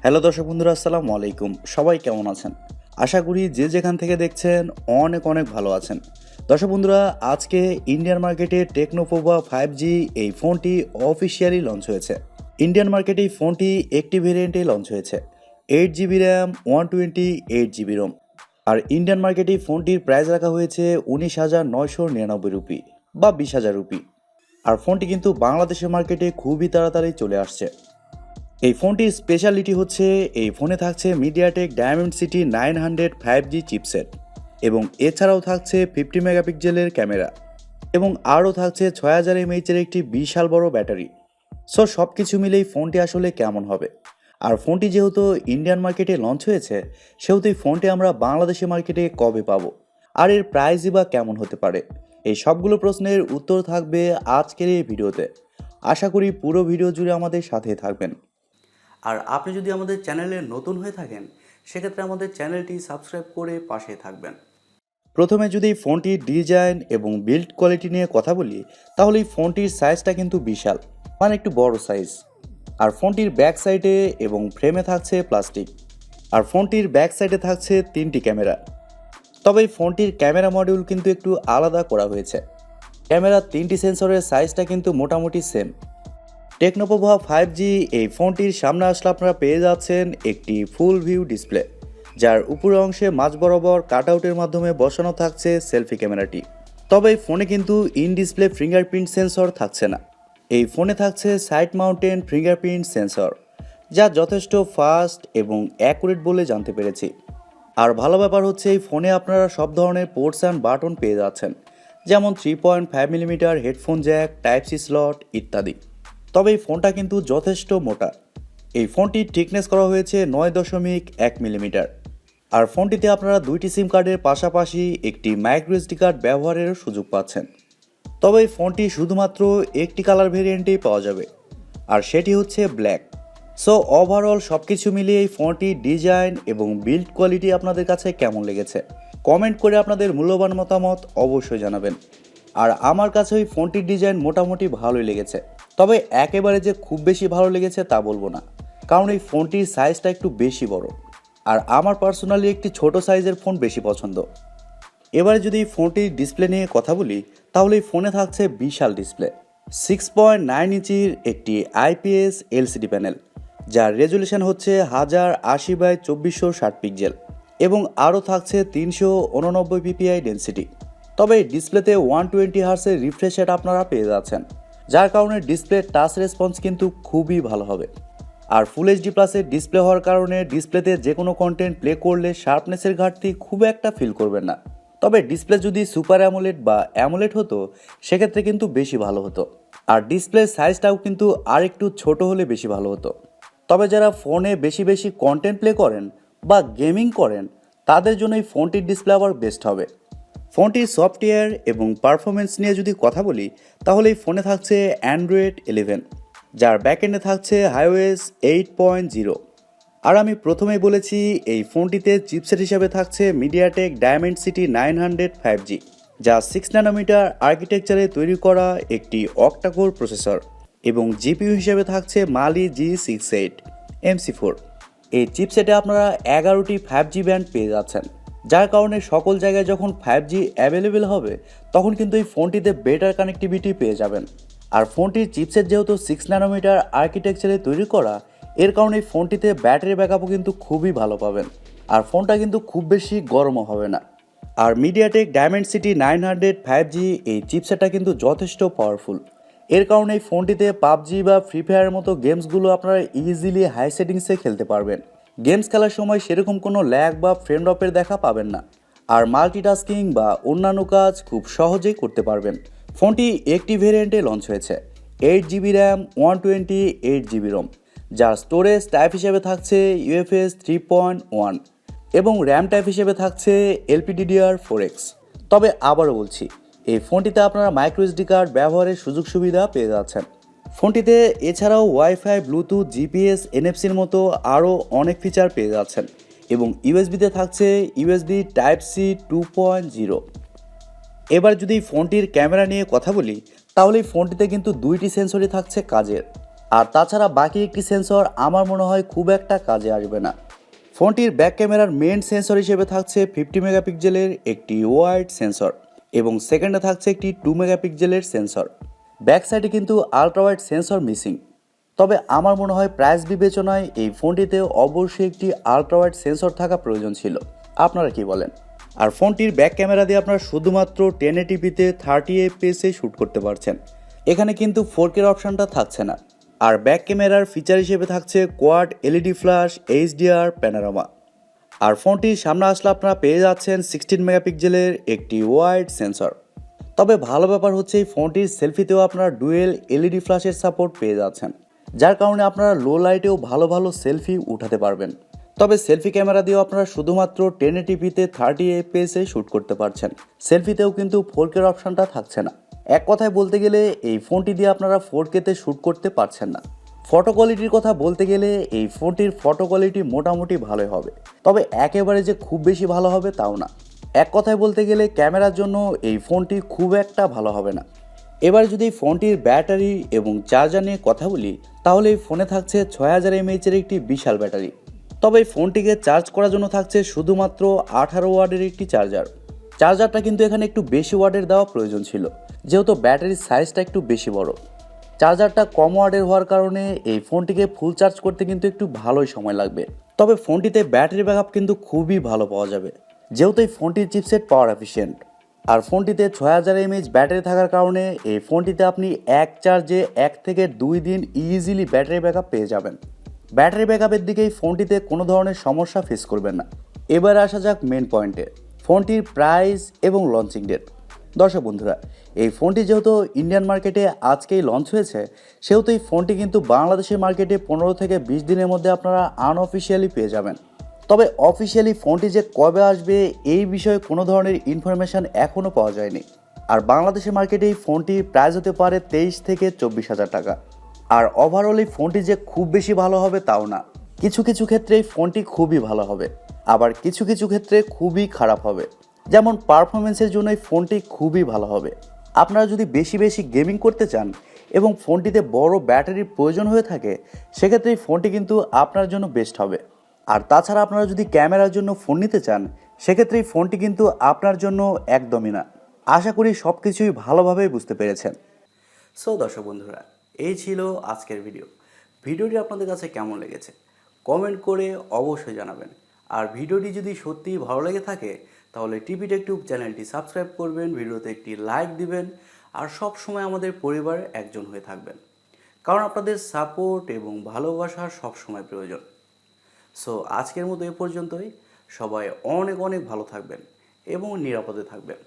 Hello দর্শক বন্ধুরা, আসসালামু আলাইকুম। সবাই কেমন আছেন? আশা করি যে যেখান থেকে দেখছেন অনেক অনেক ভালো আছেন। দর্শক বন্ধুরা, আজকে ইন্ডিয়ান মার্কেটে টেকনো পোভা 5G এই ফোনটি অফিসিয়ালি লঞ্চ হয়েছে। ইন্ডিয়ান মার্কেটে এই ফোনটি একটি ভেরিয়েন্টে লঞ্চ হয়েছে, 8GB র্যাম, 128GB রোম। আর ইন্ডিয়ান মার্কেটে এই ফোনটির প্রাইস রাখা হয়েছে 19,999 রুপি বা 20,000 রুপি। আর ফোনটি কিন্তু বাংলাদেশের মার্কেটে খুবই তাড়াতাড়ি চলে আসছে। এই ফোনটির স্পেশালিটি হচ্ছে এই ফোনে থাকছে মিডিয়াটেক ডায়মেনসিটি 900 5G চিপসেট এবং এছাড়াও থাকছে 50 মেগাপিক্সেলের ক্যামেরা এবং আরও থাকছে 6000 mAh-এর একটি বিশাল বড় ব্যাটারি। সো সব কিছু মিলেই ফোনটি আসলে কেমন হবে। আর ফোনটি যেহেতু ইন্ডিয়ান মার্কেটে লঞ্চ হয়েছে, সেহেতু এই ফোনটি আমরা বাংলাদেশি মার্কেটে কবে পাবো, আর এর প্রাইসই বা কেমন হতে পারে, এই সবগুলো প্রশ্নের উত্তর থাকবে আজকের এই ভিডিওতে। আশা করি পুরো ভিডিও জুড়ে আমাদের সাথে থাকবেন। আর আপনি যদি আমাদের চ্যানেলে নতুন হয়ে থাকেন, সেক্ষেত্রে আমাদের চ্যানেলটি সাবস্ক্রাইব করে পাশে থাকবেন। প্রথমে যদি ফোনটির ডিজাইন এবং বিল্ড কোয়ালিটি নিয়ে কথা বলি, তাহলে এই ফোনটির সাইজটা কিন্তু বিশাল, মানে একটু বড় সাইজ। আর ফোনটির ব্যাক সাইডে এবং ফ্রেমে থাকছে প্লাস্টিক। আর ফোনটির ব্যাক সাইডে থাকছে 3টি ক্যামেরা। তবে এই ফোনটির ক্যামেরা মডিউল কিন্তু একটু আলাদা করা হয়েছে। ক্যামেরার 3টি সেন্সরের সাইজটা কিন্তু মোটামুটি সেম। টেকনো পোভা 5G এই ফোনটির সামনে আসলে আপনারা পেয়ে যাচ্ছেন একটি ফুল ভিউ ডিসপ্লে, যার উপরের অংশে মাঝ বরাবর কাটআউটের মাধ্যমে বসানো থাকছে সেলফি ক্যামেরাটি। তবে এই ফোনে কিন্তু ইন ডিসপ্লে ফিঙ্গারপ্রিন্ট সেন্সর থাকছে না। এই ফোনে থাকছে সাইড মাউন্টেন ফিঙ্গারপ্রিন্ট সেন্সর, যা যথেষ্ট ফাস্ট এবং অ্যাকুরেট বলে জানতে পেরেছি। আর ভালো ব্যাপার হচ্ছে এই ফোনে আপনারা সব ধরনের পোর্টস অ্যান্ড বাটন পেয়ে যাচ্ছেন, যেমন 3.5mm headphone jack, type C slot ইত্যাদি। তবে এই ফোনটা কিন্তু যথেষ্ট মোটা। এই ফোনটির থিকনেস করা হয়েছে 9.1 মিলিমিটার। আর ফোনটিতে আপনারা 2টি সিম কার্ডের পাশাপাশি একটি মাইক্রো এসডি কার্ড ব্যবহারেরও সুযোগ পাচ্ছেন। তবে এই ফোনটি শুধুমাত্র একটি কালার ভেরিয়েন্টেই পাওয়া যাবে, আর সেটি হচ্ছে ব্ল্যাক। সো ওভারঅল সব কিছু মিলিয়ে এই ফোনটির ডিজাইন এবং বিল্ড কোয়ালিটি আপনাদের কাছে কেমন লেগেছে, কমেন্ট করে আপনাদের মূল্যবান মতামত অবশ্যই জানাবেন। আর আমার কাছে ওই ফোনটির ডিজাইন মোটামুটি ভালোই লেগেছে, তবে একেবারে যে খুব বেশি ভালো লেগেছে তা বলবো না, কারণ এই ফোনটির সাইজটা একটু বেশি বড়, আর আমার পার্সোনালি একটি ছোট সাইজের ফোন বেশি পছন্দ। এবারে যদি এই ফোনটির ডিসপ্লে নিয়ে কথা বলি, তাহলে এই ফোনে থাকছে বিশাল ডিসপ্লে, 6.9 ইঞ্চির একটি IPS LCD প্যানেল, যার রেজুলেশন হচ্ছে 1080x2460 পিক্সেল এবং আরও থাকছে 389 ppi ডেন্সিটি। তবে এই ডিসপ্লেতে 120 হার্টজের রিফ্রেশ রেট আপনারা পেয়ে যাচ্ছেন, যার কারণে ডিসপ্লের টাচ রেসপন্স কিন্তু খুবই ভালো হবে। আর ফুল এইচডি প্লাসের ডিসপ্লে হওয়ার কারণে ডিসপ্লেতে যে কোনো কন্টেন্ট প্লে করলে শার্পনেসের ঘাটতি খুব একটা ফিল করবেন না। তবে ডিসপ্লে যদি সুপার অ্যামোলেড বা অ্যামোলেড হতো, সেক্ষেত্রে কিন্তু বেশি ভালো হতো। আর ডিসপ্লের সাইজটাও কিন্তু আর একটু ছোট হলে বেশি ভালো হতো। তবে যারা ফোনে বেশি বেশি কন্টেন্ট প্লে করেন বা গেমিং করেন, তাদের জন্য এই ফোনটির ডিসপ্লে আবার বেস্ট হবে। ফোনটির সফটওয়্যার এবং পারফরমেন্স নিয়ে যদি কথা বলি, তাহলে এই ফোনে থাকছে অ্যান্ড্রয়েড 11, যার ব্যাকএন্ডে থাকছে iOS 8.0। আর আমি প্রথমেই বলেছি এই ফোনটিতে চিপসেট হিসেবে থাকছে মিডিয়াটেক ডায়মেনসিটি 900 5G, যা 6 ন্যানোমিটার আর্কিটেকচারে তৈরি করা একটি Octa-core প্রসেসর, এবং জিপিইউ হিসেবে থাকছে মালি G68 MC4। এই চিপসেটে আপনারা 11টি 5G ব্যান্ড পেয়ে যাচ্ছেন, যার কারণে সকল জায়গায় যখন 5G অ্যাভেলেবেল হবে, তখন কিন্তু এই ফোনটিতে বেটার কানেক্টিভিটি পেয়ে যাবেন। আর ফোনটির চিপসেট যেহেতু 6 ন্যানোমিটার আর্কিটেকচারে তৈরি করা, এর কারণে এই ফোনটিতে ব্যাটারি ব্যাকআপও কিন্তু খুবই ভালো পাবেন, আর ফোনটা কিন্তু খুব বেশি গরমও হবে না। আর মিডিয়াটেক ডায়মেনসিটি 900 5G এই চিপসেটটা কিন্তু যথেষ্ট পাওয়ারফুল। এর কারণে এই ফোনটিতে পাবজি বা ফ্রি ফায়ারের মতো গেমসগুলো আপনারা ইজিলি হাই সেটিংসে খেলতে পারবেন। গেমস খেলার সময় সেরকম কোনো ল্যাগ বা ফ্রেম ড্রপের দেখা পাবেন না, আর মাল্টিটাস্কিং বা অন্যান্য কাজ খুব সহজেই করতে পারবেন। ফোনটি একটি ভেরিয়েন্টে লঞ্চ হয়েছে, 8GB র্যাম, 128GB রোম, যার স্টোরেজ টাইপ হিসেবে থাকছে UFS 3.1 এবং র্যাম টাইপ হিসেবে থাকছে LPDDR4X। তবে আবারও বলছি, এই ফোনটিতে আপনারা মাইক্রো এসডি কার্ড ব্যবহারের সুযোগ সুবিধা পেয়ে যাচ্ছেন। ফোনটিতে এছাড়াও ওয়াইফাই, ব্লুটুথ, জিপিএস, এনএফসির মতো আরও অনেক ফিচার পেয়ে যাচ্ছেন, এবং ইউএসবিতে থাকছে USB টাইপ সি 2.0। এবার যদি ফোনটির ক্যামেরা নিয়ে কথা বলি, তাহলে এই ফোনটিতে কিন্তু 2টি সেন্সরই থাকছে কাজের। আর তাছাড়া বাকি একটি সেন্সর আমার মনে হয় খুব একটা কাজে আসবে না। ফোনটির ব্যাক ক্যামেরার মেন সেন্সর হিসেবে থাকছে 50 মেগাপিক্সেলের একটি ওয়াইড সেন্সর এবং সেকেন্ডে থাকছে একটি 2 মেগাপিক্সেলের সেন্সর। ব্যাক সাইডে কিন্তু আলট্রা ওয়াইড সেন্সর মিসিং। তবে আমার মনে হয় প্রাইস বিবেচনায় এই ফোনটিতে অবশ্যই একটি আলট্রা ওয়াইড সেন্সর থাকা প্রয়োজন ছিল। আপনারা কি বলেন? আর ফোনটির ব্যাক ক্যামেরা দিয়ে আপনারা শুধুমাত্র 1080pতে 30 fps শ্যুট করতে পারছেন। এখানে কিন্তু 4K অপশনটা থাকছে না। আর ব্যাক ক্যামেরার ফিচার হিসেবে থাকছে quad LED flash, HDR, panorama. আর ফোনটির সামনে আসলে আপনারা পেয়ে যাচ্ছেন 16 মেগাপিক্সেলের একটি ওয়াইড সেন্সর। তবে ভালো ব্যাপার হচ্ছে এই ফোনটির সেলফিতেও আপনারা ডুয়েল এলইডি ফ্ল্যাশের সাপোর্ট পেয়ে যাচ্ছেন, যার কারণে আপনারা লো লাইটেও ভালো ভালো সেলফি উঠাতে পারবেন। তবে সেলফি ক্যামেরা দিয়েও আপনারা শুধুমাত্র 1080pতে 30 fps শ্যুট করতে পারছেন। সেলফিতেও কিন্তু 4K অপশনটা থাকছে না। এক কথায় বলতে গেলে এই ফোনটি দিয়ে আপনারা 4Kতে শ্যুট করতে পারছেন না। ফটো কোয়ালিটির কথা বলতে গেলে এই ফোনটির ফটো কোয়ালিটি মোটামুটি ভালোই হবে, তবে একেবারে যে খুব বেশি ভালো হবে তাও না। এক কথায় বলতে গেলে ক্যামেরার জন্য এই ফোনটি খুব একটা ভালো হবে না। এবার যদি ফোনটির ব্যাটারি এবং চার্জার নিয়ে কথা বলি, তাহলে এই ফোনে থাকছে 6000 mAh একটি বিশাল ব্যাটারি। তবে এই ফোনটিকে চার্জ করার জন্য থাকছে শুধুমাত্র 18 ওয়াটের একটি চার্জার। চার্জারটা কিন্তু এখানে একটু বেশি ওয়াটের দেওয়া প্রয়োজন ছিল, যেহেতু ব্যাটারির সাইজটা একটু বেশি বড়। চার্জারটা কম ওয়াটের হওয়ার কারণে এই ফোনটিকে ফুল চার্জ করতে কিন্তু একটু ভালোই সময় লাগবে। তবে ফোনটিতে ব্যাটারি ব্যাকআপ কিন্তু খুবই ভালো পাওয়া যাবে, যেহেতু এই ফোনটির চিপসেট পাওয়ার এফিশিয়েন্ট। আর ফোনটিতে 6000 mAh ব্যাটারি থাকার কারণে এই ফোনটিতে আপনি এক চার্জে 1 থেকে 2 দিন ইজিলি ব্যাটারি ব্যাকআপ পেয়ে যাবেন। ব্যাটারি ব্যাকআপের দিকে এই ফোনটিতে কোনো ধরনের সমস্যা ফেস করবেন না। এবার আসা যাক মেন পয়েন্টে, ফোনটির প্রাইস এবং লঞ্চিং ডেট। দর্শক বন্ধুরা, এই ফোনটি যেহেতু ইন্ডিয়ান মার্কেটে আজকেই লঞ্চ হয়েছে, সেহেতু এই ফোনটি কিন্তু বাংলাদেশের মার্কেটে 15 থেকে 20 দিনের মধ্যে আপনারা আনঅফিসিয়ালি পেয়ে যাবেন। তবে অফিসিয়ালি ফোনটি যে কবে আসবে এই বিষয়ে কোনো ধরনের ইনফরমেশান এখনও পাওয়া যায়নি। আর বাংলাদেশের মার্কেটে এই ফোনটির প্রাইস হতে পারে 23 থেকে 24,000 টাকা। আর ওভারঅল এই ফোনটি যে খুব বেশি ভালো হবে তাও না। কিছু কিছু ক্ষেত্রে এই ফোনটি খুবই ভালো হবে, আবার কিছু কিছু ক্ষেত্রে খুবই খারাপ হবে। যেমন পারফরমেন্সের জন্য এই ফোনটি খুবই ভালো হবে। আপনারা যদি বেশি বেশি গেমিং করতে চান এবং ফোনটিতে বড় ব্যাটারির প্রয়োজন হয়ে থাকে, সেক্ষেত্রে এই ফোনটি কিন্তু আপনার জন্য বেস্ট হবে। আর তাছাড়া আপনারা যদি ক্যামেরার জন্য ফোন নিতে চান, সেক্ষেত্রে এই ফোনটি কিন্তু আপনার জন্য একদমই না। আশা করি সব কিছুই ভালোভাবেই বুঝতে পেরেছেন। সো দর্শক বন্ধুরা, এই ছিল আজকের ভিডিওটি আপনাদের কাছে কেমন লেগেছে কমেন্ট করে অবশ্যই জানাবেন। আর ভিডিওটি যদি সত্যিই ভালো লেগে থাকে, তাহলে টিভি টেক টিউব চ্যানেলটি সাবস্ক্রাইব করবেন, ভিডিওতে একটি লাইক দিবেন, আর সব সময় আমাদের পরিবারের একজন হয়ে থাকবেন, কারণ আপনাদের সাপোর্ট এবং ভালোবাসা সব সময় প্রয়োজন। সো আজকের মতো এ পর্যন্তই। সবাই অনেক অনেক ভালো থাকবেন এবং নিরাপদে থাকবেন।